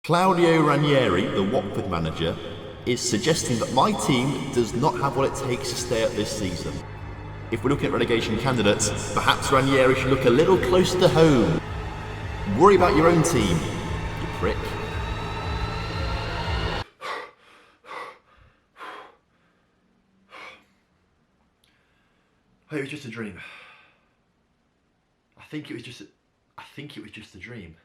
Claudio Ranieri, the Watford manager, is suggesting that my team does not have what it takes to stay up this season. If we're looking at relegation candidates, perhaps Ranieri should look a little closer to home. Worry about your own team, you prick. Oh, it was just a dream. I think it was just a dream.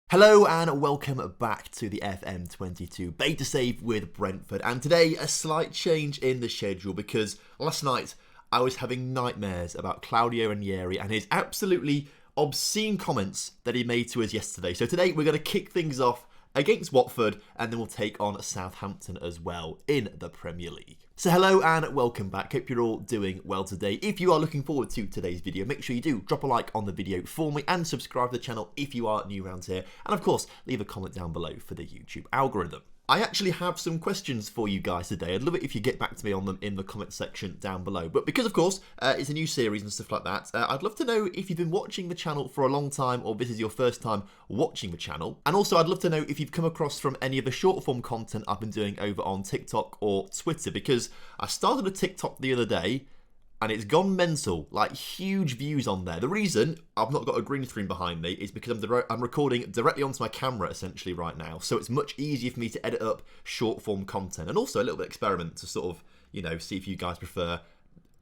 Hello and welcome back to the FM22 Beta save with Brentford, and today a slight change in the schedule because last night I was having nightmares about Claudio Ranieri and his absolutely obscene comments that he made to us yesterday. So today we're going to kick things off against Watford and then we'll take on Southampton as well in the Premier League. So hello and welcome back. Hope you're all doing well today. If you are looking forward to today's video, make sure you do drop a like on the video for me and subscribe to the channel if you are new around here. And of course, leave a comment down below for the YouTube algorithm. I actually have some questions for you guys today. I'd love it if you get back to me on them in the comment section down below. But because, of course, it's a new series and stuff like that, I'd love to know if you've been watching the channel for a long time or this is your first time watching the channel. And also, I'd love to know if you've come across from any of the short form content I've been doing over on TikTok or Twitter, because I started a TikTok the other day and it's gone mental, like huge views on there. The reason I've not got a green screen behind me is because I'm recording directly onto my camera essentially right now. So it's much easier for me to edit up short form content and also a little bit experiment to sort of, you know, see if you guys prefer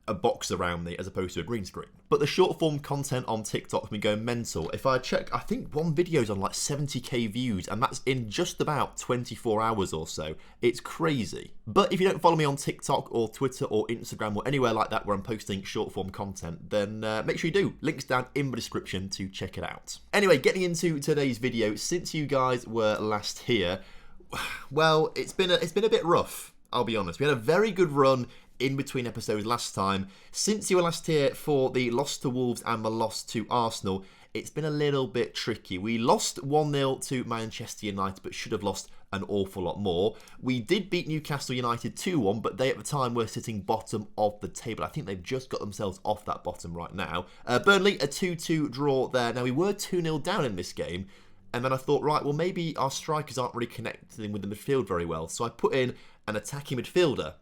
a box around me as opposed to a green screen. But the short form content on TikTok has been going mental. If I check, I think one video's on like 70k views and that's in just about 24 hours or so. It's crazy. But if you don't follow me on TikTok or Twitter or Instagram or anywhere like that where I'm posting short form content, then make sure you do. Links down in the description to check it out. Anyway, getting into today's video, since you guys were last here, well, it's been a bit rough, I'll be honest. We had a very good run in between episodes last time. Since you were last here for the loss to Wolves and the loss to Arsenal, it's been a little bit tricky. We lost 1-0 to Manchester United, but should have lost an awful lot more. We did beat Newcastle United 2-1, but they at the time were sitting bottom of the table. I think they've just got themselves off that bottom right now. Burnley, a 2-2 draw there. Now, we were 2-0 down in this game, and then I thought, right, well, maybe our strikers aren't really connecting with the midfield very well. So I put in an attacking midfielder.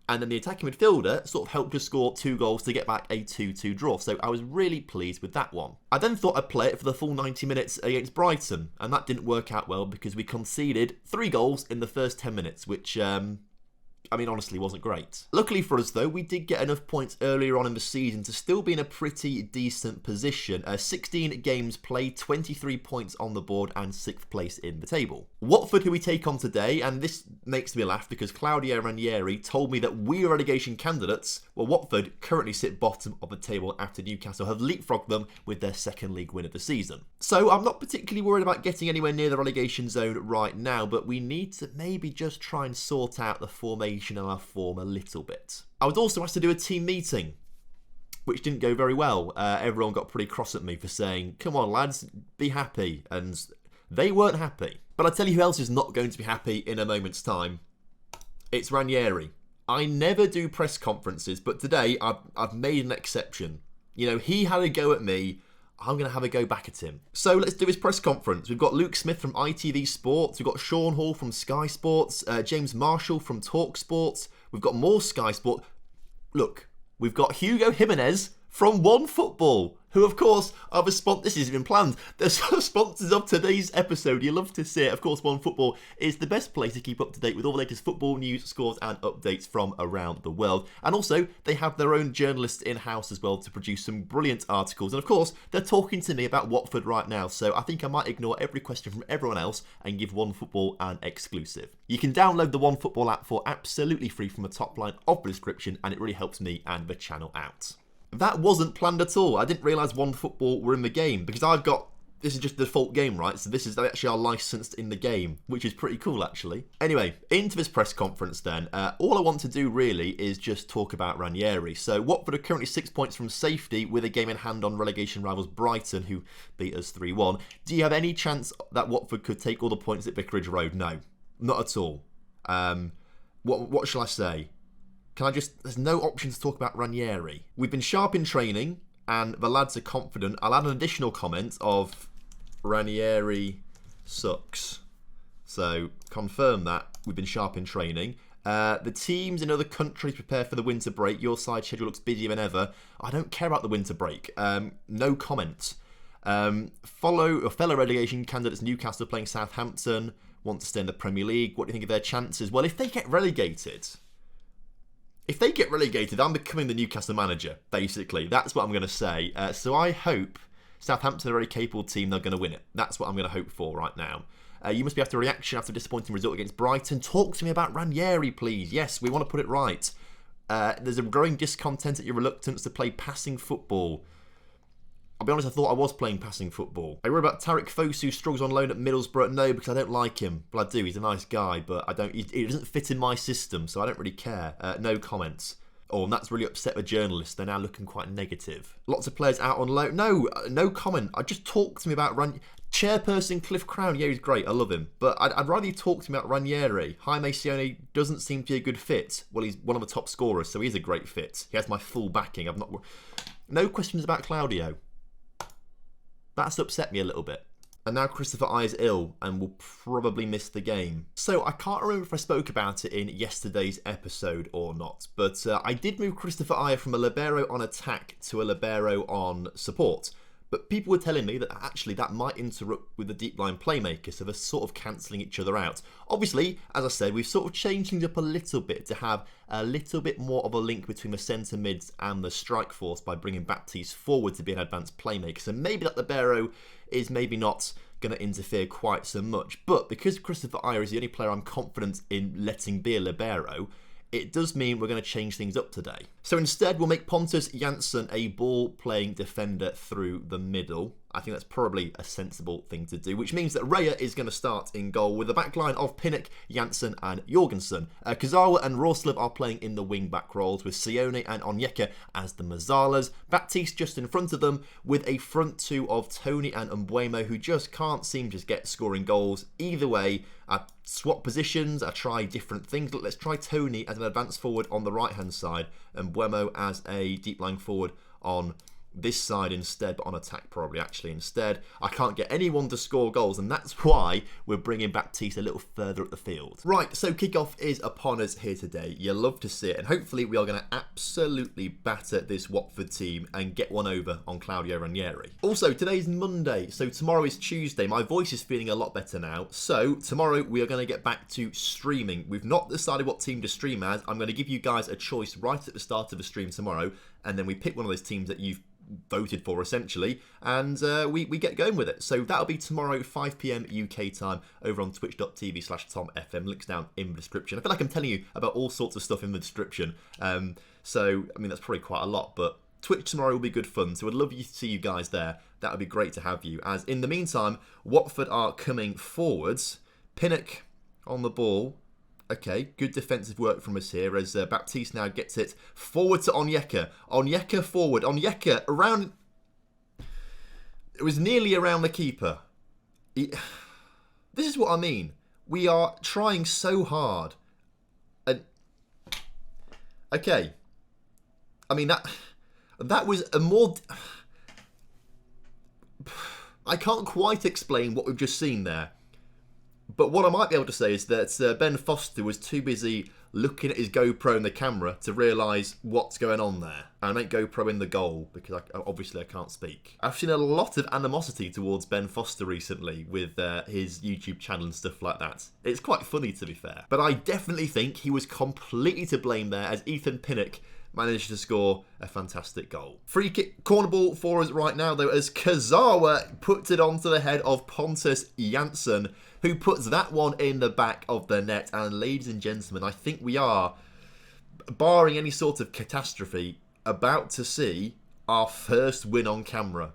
And then the attacking midfielder sort of helped us score 2 goals to get back a 2-2 draw. So I was really pleased with that one. I then thought I'd play it for the full 90 minutes against Brighton. And that didn't work out well because we conceded 3 goals in the first 10 minutes, which, I mean, honestly, wasn't great. Luckily for us, though, we did get enough points earlier on in the season to still be in a pretty decent position. 16 games played, 23 points on the board, and 6th place in the table. Watford, who we take on today, and this makes me laugh because Claudio Ranieri told me that we are relegation candidates. Well, Watford currently sit bottom of the table after Newcastle have leapfrogged them with their second league win of the season. So I'm not particularly worried about getting anywhere near the relegation zone right now, but we need to maybe just try and sort out the formation and our form a little bit. I was also asked to do a team meeting, which didn't go very well. Everyone got pretty cross at me for saying, come on lads, be happy, and they weren't happy. But I tell you who else is not going to be happy in a moment's time. It's Ranieri. I never do press conferences, but today I've made an exception. You know, he had a go at me, I'm going to have a go back at him. So let's do his press conference. We've got Luke Smith from ITV Sports. We've got Sean Hall from Sky Sports. James Marshall from Talk Sports. We've got more Sky Sports. Look, we've got Hugo Jimenez from One Football, who, of course, are the sponsors. This isn't even planned. They're sponsors of today's episode. You love to see it. Of course, One Football is the best place to keep up to date with all the latest football news, scores, and updates from around the world. And also, they have their own journalists in-house as well to produce some brilliant articles. And of course, they're talking to me about Watford right now. So I think I might ignore every question from everyone else and give One Football an exclusive. You can download the One Football app for absolutely free from the top line of the description, and it really helps me and the channel out. That wasn't planned at all. I didn't realise One Football were in the game because this is just the default game, right? So this is actually our licensed in the game, which is pretty cool, actually. Anyway, into this press conference then. All I want to do really is just talk about Ranieri. So Watford are currently 6 points from safety with a game in hand on relegation rivals Brighton, who beat us 3-1. Do you have any chance that Watford could take all the points at Vicarage Road? No, not at all. What shall I say? There's no option to talk about Ranieri. We've been sharp in training. and the lads are confident. I'll add an additional comment of Ranieri sucks. So confirm that. We've been sharp in training. The teams in other countries prepare for the winter break. Your side schedule looks busier than ever. I don't care about the winter break. No comments. Fellow relegation candidates Newcastle playing Southampton, want to stay in the Premier League. What do you think of their chances? Well, if they get relegated, I'm becoming the Newcastle manager, basically. That's what I'm going to say. So I hope Southampton are a very capable team. They're going to win it. That's what I'm going to hope for right now. You must be after a reaction after a disappointing result against Brighton. Talk to me about Ranieri, please. Yes, we want to put it right. There's a growing discontent at your reluctance to play passing football. I'll be honest, I thought I was playing passing football. I worry about Tarek Fosu struggles on loan at Middlesbrough. No, because I don't like him. Well, I do. He's a nice guy, but he doesn't fit in my system, so I don't really care. No comments. Oh, and that's really upset the journalists. They're now looking quite negative. Lots of players out on loan. No comment. Just talk to me about Chairperson Cliff Crown. Yeah, he's great. I love him. But I'd rather you talk to me about Ranieri. Jaime Sione doesn't seem to be a good fit. Well, he's one of the top scorers, so he's a great fit. He has my full backing. No questions about Claudio. That's upset me a little bit. And now Christopher I is ill and will probably miss the game. So I can't remember if I spoke about it in yesterday's episode or not, but I did move Christopher I from a libero on attack to a libero on support. But people were telling me that actually that might interrupt with the deep line playmaker, so they're sort of cancelling each other out. Obviously, as I said, we've sort of changed things up a little bit to have a little bit more of a link between the centre mids and the strike force by bringing Baptiste forward to be an advanced playmaker. So maybe that libero is maybe not going to interfere quite so much. But because Christopher Ayer is the only player I'm confident in letting be a libero, it does mean we're going to change things up today. So instead, we'll make Pontus Jansson a ball-playing defender through the middle. I think that's probably a sensible thing to do, which means that Raya is going to start in goal with a backline of Pinnock, Jansson and Jorgensen. Kazawa and Rorslev are playing in the wing-back roles with Sione and Onyeka as the Mazzalas. Baptiste just in front of them with a front two of Tony and Mbeumo, who just can't seem to get scoring goals. Either way, I swap positions, I try different things. Let's try Tony as an advanced forward on the right-hand side and Mbeumo as a deep-lying forward on this side instead, but on attack probably actually instead. I can't get anyone to score goals, and that's why we're bringing Baptiste a little further up the field. Right, so kickoff is upon us here today. You love to see it, and hopefully we are going to absolutely batter this Watford team and get one over on Claudio Ranieri. Also, today's Monday, so tomorrow is Tuesday. My voice is feeling a lot better now, so tomorrow we are going to get back to streaming. We've not decided what team to stream as. I'm going to give you guys a choice right at the start of the stream tomorrow, and then we pick one of those teams that you've voted for essentially, and we get going with it. So that'll be tomorrow 5 PM UK time over on twitch.tv/TomFM. Links down in the description. I feel like I'm telling you about all sorts of stuff in the description, so I mean that's probably quite a lot, but Twitch tomorrow will be good fun, so I'd love to see you guys there. That would be great to have you, as in the meantime Watford are coming forwards. Pinnock on the ball. Okay, good defensive work from us here as Baptiste now gets it forward to Onyeka. Onyeka forward. Onyeka around... It was nearly around the keeper. This is what I mean. We are trying so hard. And okay. I mean, that was a more... I can't quite explain what we've just seen there. But what I might be able to say is that Ben Foster was too busy looking at his GoPro and the camera to realise what's going on there. And I meant GoPro in the goal because obviously I can't speak. I've seen a lot of animosity towards Ben Foster recently with his YouTube channel and stuff like that. It's quite funny, to be fair. But I definitely think he was completely to blame there as Ethan Pinnock managed to score a fantastic goal. Free kick, corner ball for us right now though, as Kazawa puts it onto the head of Pontus Jansson, who puts that one in the back of the net. And ladies and gentlemen, I think we are, barring any sort of catastrophe, about to see our first win on camera.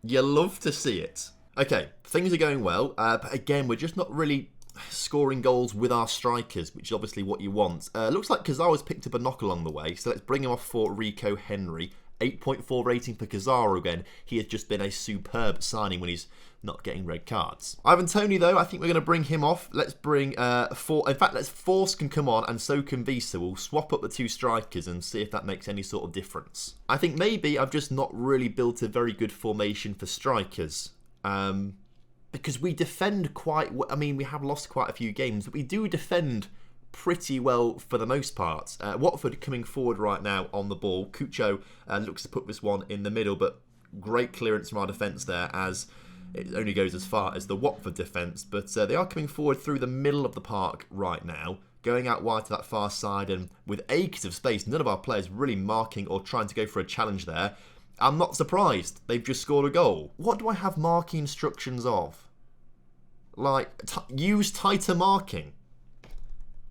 You love to see it. Okay, things are going well, but again, we're just not really scoring goals with our strikers, which is obviously what you want. Looks like Kazawa's picked up a knock along the way, so let's bring him off for Rico Henry. 8.4 rating for Cazorla again. He has just been a superb signing when he's not getting red cards. Ivan Toney, though, I think we're going to bring him off. Let's bring let's Force can come on and so can Visa. We'll swap up the two strikers and see if that makes any sort of difference. I think maybe I've just not really built a very good formation for strikers. Because we defend quite well. I mean, we have lost quite a few games, but we do defend pretty well for the most part. Watford coming forward right now on the ball. Cucho looks to put this one in the middle, but great clearance from our defence there, as it only goes as far as the Watford defence. But they are coming forward through the middle of the park right now, going out wide to that far side, and with acres of space, none of our players really marking or trying to go for a challenge there. I'm not surprised. They've just scored a goal. What do I have marking instructions of? Like, use tighter marking.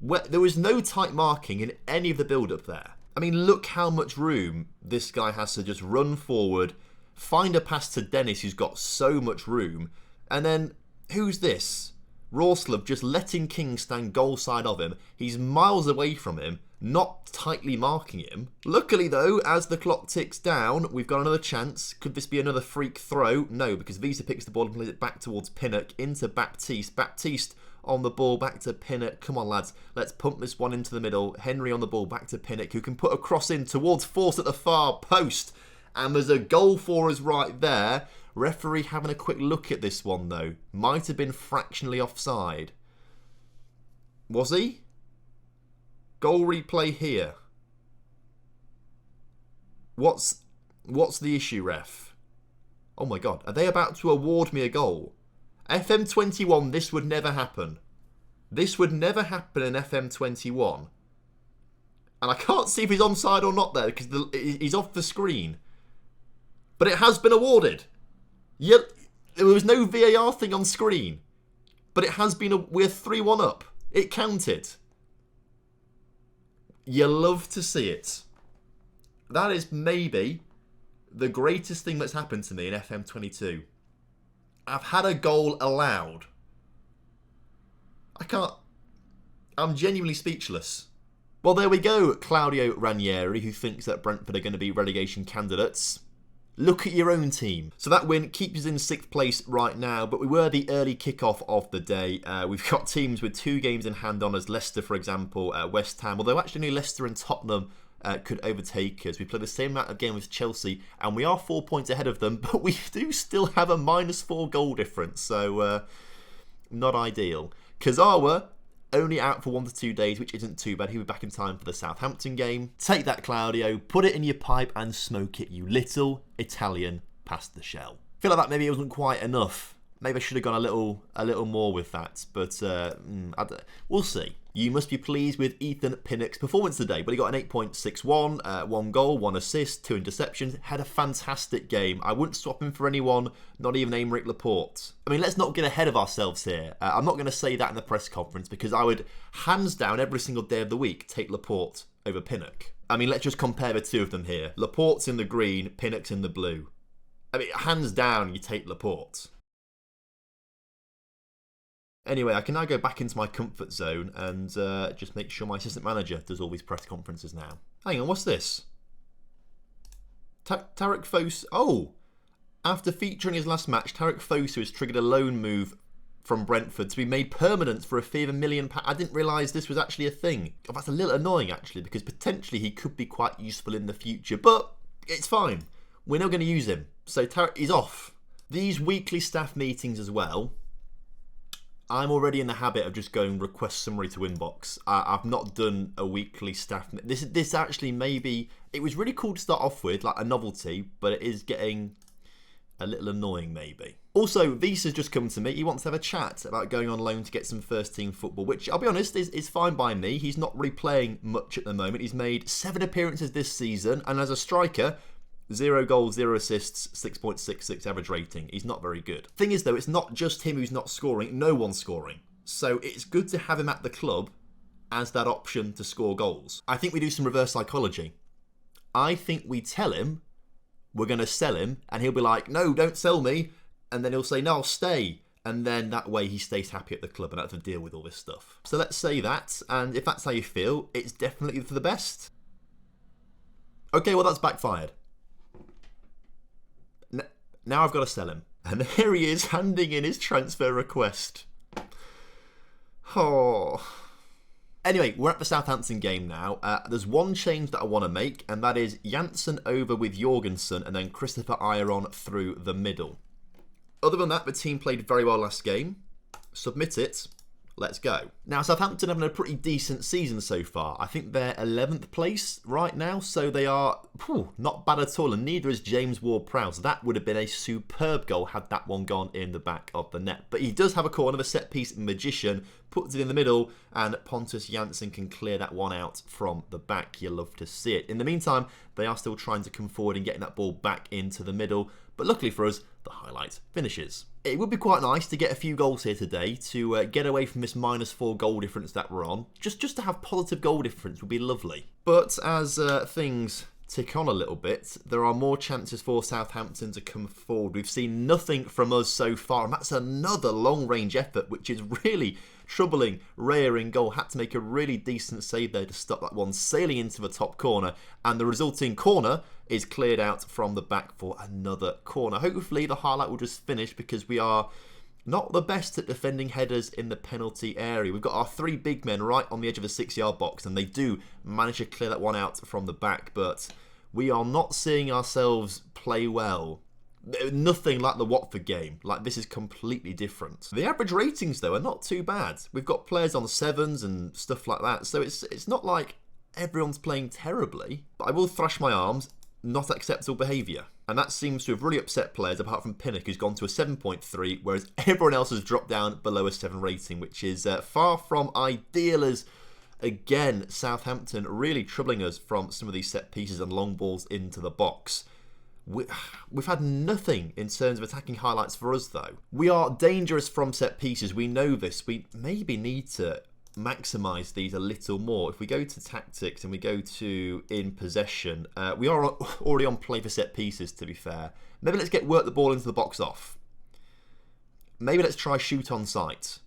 There was no tight marking in any of the build-up there. I mean, look how much room this guy has to just run forward, find a pass to Dennis, who's got so much room, and then, who's this? Rawslov just letting King stand goal side of him. He's miles away from him, not tightly marking him. Luckily, though, as the clock ticks down, we've got another chance. Could this be another freak throw? No, because Visa picks the ball and plays it back towards Pinnock, into Baptiste. Baptiste on the ball, back to Pinnock. Come on, lads. Let's pump this one into the middle. Henry on the ball, back to Pinnock, who can put a cross in towards Force at the far post. And there's a goal for us right there. Referee having a quick look at this one, though. Might have been fractionally offside. Was he? Goal replay here. What's the issue, ref? Oh my God, are they about to award me a goal? FM21, this would never happen. This would never happen in FM21. And I can't see if he's onside or not there because he's off the screen. But it has been awarded. Yep, there was no VAR thing on screen. But it has been, we're 3-1 up. It counted. You love to see it. That is maybe the greatest thing that's happened to me in FM22. I've had a goal allowed. I'm genuinely speechless. Well, there we go, Claudio Ranieri, who thinks that Brentford are going to be relegation candidates. Look at your own team. So that win keeps us in 6th place right now, but we were the early kickoff of the day. We've got teams with 2 games in hand on us, Leicester, for example, West Ham, although actually only Leicester and Tottenham could overtake us. We play the same amount of game with Chelsea, and we are 4 points ahead of them, but we do still have a -4 goal difference, so not ideal. Kazawa only out for 1 to 2 days, which isn't too bad. He'll be back in time for the Southampton game. Take that, Claudio. Put it in your pipe and smoke it, you little Italian past the shell. I feel like that maybe it wasn't quite enough. Maybe I should have gone a little more with that, but we'll see. You must be pleased with Ethan Pinnock's performance today, but he got an 8.61, 1 goal, 1 assist, 2 interceptions, had a fantastic game. I wouldn't swap him for anyone, not even Aymeric Laporte. I mean, let's not get ahead of ourselves here. I'm not going to say that in the press conference because I would, hands down, every single day of the week, take Laporte over Pinnock. I mean, let's just compare the two of them here. Laporte's in the green, Pinnock's in the blue. I mean, hands down, you take Laporte. Anyway, I can now go back into my comfort zone and just make sure my assistant manager does all these press conferences now. Hang on, what's this? Tarek Fosu. Oh! After featuring his last match, Tarek Fosu has triggered a loan move from Brentford to be made permanent for a fee of £1 million. I didn't realise this was actually a thing. Oh, that's a little annoying, actually, because potentially he could be quite useful in the future. But it's fine. We're not going to use him. So Tarek is off. These weekly staff meetings as well. I'm already in the habit of just going request summary to inbox. I've not done a weekly staff. This actually maybe, it was really cool to start off with, like a novelty, but it is getting a little annoying maybe. Also, Visa's just come to me. He wants to have a chat about going on loan to get some first team football, which I'll be honest is fine by me. He's not really playing much at the moment. He's made 7 appearances this season, and as a striker, 0 goals, 0 assists, 6.66 average rating. He's not very good. Thing is, though, it's not just him who's not scoring. No one's scoring. So it's good to have him at the club as that option to score goals. I think we do some reverse psychology. I think we tell him we're going to sell him, and he'll be like, no, don't sell me. And then he'll say, no, I'll stay. And then that way he stays happy at the club and I don't have to deal with all this stuff. So let's say that. And if that's how you feel, it's definitely for the best. Okay, well, that's backfired. Now I've got to sell him. And here he is handing in his transfer request. Oh. Anyway, we're at the Southampton game now. There's one change that I want to make, and that is Janssen over with Jorgensen and then Christopher Ayer on through the middle. Other than that, the team played very well last game. Submit it. Let's go. Now, Southampton having a pretty decent season so far. I think they're 11th place right now, so they are not bad at all, and neither is James Ward-Prowse. That would have been a superb goal had that one gone in the back of the net. But he does have a corner, the set-piece magician, puts it in the middle, and Pontus Jansson can clear that one out from the back. You love to see it. In the meantime, they are still trying to come forward and getting that ball back into the middle, but luckily for us, the highlight finishes. It would be quite nice to get a few goals here today to get away from this -4 goal difference that we're on. Just to have positive goal difference would be lovely. But as things tick on a little bit, there are more chances for Southampton to come forward. We've seen nothing from us so far, and that's another long-range effort, which is really troubling. Raya in goal had to make a really decent save there to stop that one sailing into the top corner, and the resulting corner is cleared out from the back for another corner. Hopefully the highlight will just finish, because we are not the best at defending headers in the penalty area. We've got our 3 big men right on the edge of the 6-yard box, and they do manage to clear that one out from the back, but we are not seeing ourselves play well. Nothing like the Watford game. Like, this is completely different. The average ratings, though, are not too bad. We've got players on 7s and stuff like that, so it's not like everyone's playing terribly. But I will thrash my arms. Not acceptable behaviour. And that seems to have really upset players, apart from Pinnock, who's gone to a 7.3, whereas everyone else has dropped down below a 7 rating, which is far from ideal, as, again, Southampton really troubling us from some of these set pieces and long balls into the box. We've had nothing in terms of attacking highlights for us, though. We are dangerous from set pieces. We know this. We maybe need to maximise these a little more. If we go to tactics and we go to in possession, we are already on play for set pieces, to be fair. Maybe let's work the ball into the box off. Maybe let's try shoot on sight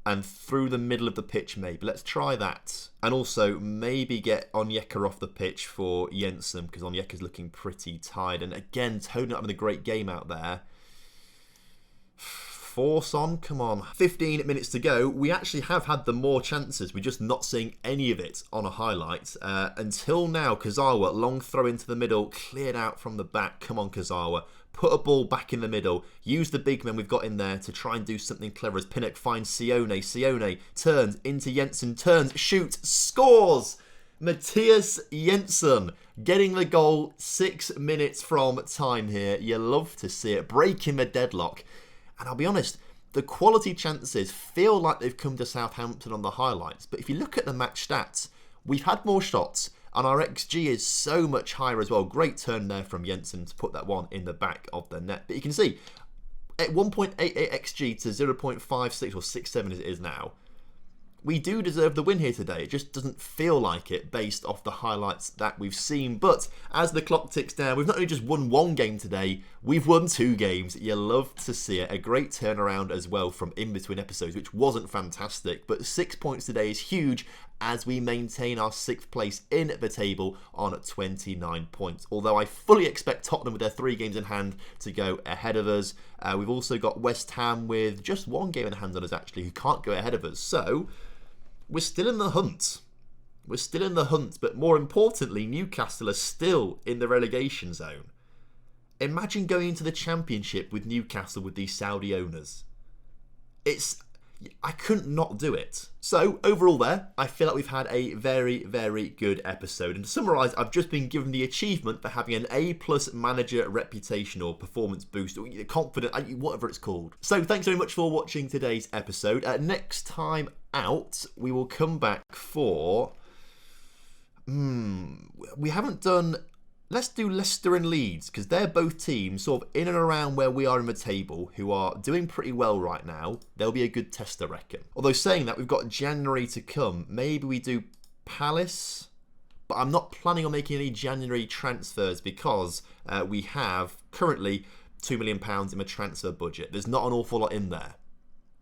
and through the middle of the pitch. Maybe let's try that, and also maybe get Onyeka off the pitch for Jensen, because Onyeka's looking pretty tired, and again Tony not having a great game out there. Force on, come on. 15 minutes to go. We actually have had the more chances. We're just not seeing any of it on a highlight. Until now, Kazawa, long throw into the middle, cleared out from the back. Come on, Kazawa. Put a ball back in the middle. Use the big men we've got in there to try and do something clever as Pinnock finds Sione. Sione turns into Jensen, turns, shoots, scores! Matthias Jensen getting the goal 6 minutes from time here. You love to see it. Breaking the deadlock. And I'll be honest, the quality chances feel like they've come to Southampton on the highlights. But if you look at the match stats, we've had more shots and our XG is so much higher as well. Great turn there from Jensen to put that one in the back of the net. But you can see, at 1.88 XG to 0.56 or 67 as it is now, we do deserve the win here today. It just doesn't feel like it based off the highlights that we've seen. But as the clock ticks down, we've not only just won 1 game today, we've won 2 games. You love to see it. A great turnaround as well from in between episodes, which wasn't fantastic. But 6 points today is huge as we maintain our 6th place in the table on 29 points. Although I fully expect Tottenham with their 3 games in hand to go ahead of us. We've also got West Ham with just 1 game in hand on us actually, who can't go ahead of us. So we're still in the hunt. We're still in the hunt, but more importantly, Newcastle are still in the relegation zone. Imagine going into the Championship with Newcastle with these Saudi owners. I couldn't not do it. So, overall there, I feel like we've had a very, very good episode. And to summarise, I've just been given the achievement for having an A+ manager reputation or performance boost, or confident, whatever it's called. So, thanks very much for watching today's episode. Next time out, we will come back for... we haven't done... Let's do Leicester and Leeds, because they're both teams sort of in and around where we are in the table, who are doing pretty well right now. They'll be a good test, I reckon. Although saying that, we've got January to come. Maybe we do Palace, but I'm not planning on making any January transfers because we have currently £2 million in the transfer budget. There's not an awful lot in there.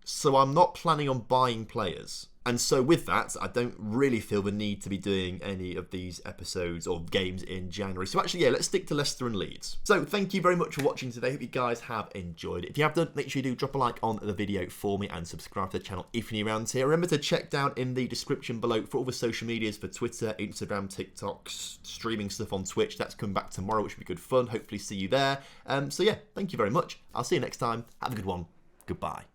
So I'm not planning on buying players. And so with that, I don't really feel the need to be doing any of these episodes or games in January. So actually, yeah, let's stick to Leicester and Leeds. So thank you very much for watching today. Hope you guys have enjoyed it. If you have done, make sure you do drop a like on the video for me and subscribe to the channel if you're new around here. Remember to check down in the description below for all the social medias for Twitter, Instagram, TikTok, streaming stuff on Twitch. That's coming back tomorrow, which will be good fun. Hopefully see you there. So yeah, thank you very much. I'll see you next time. Have a good one. Goodbye.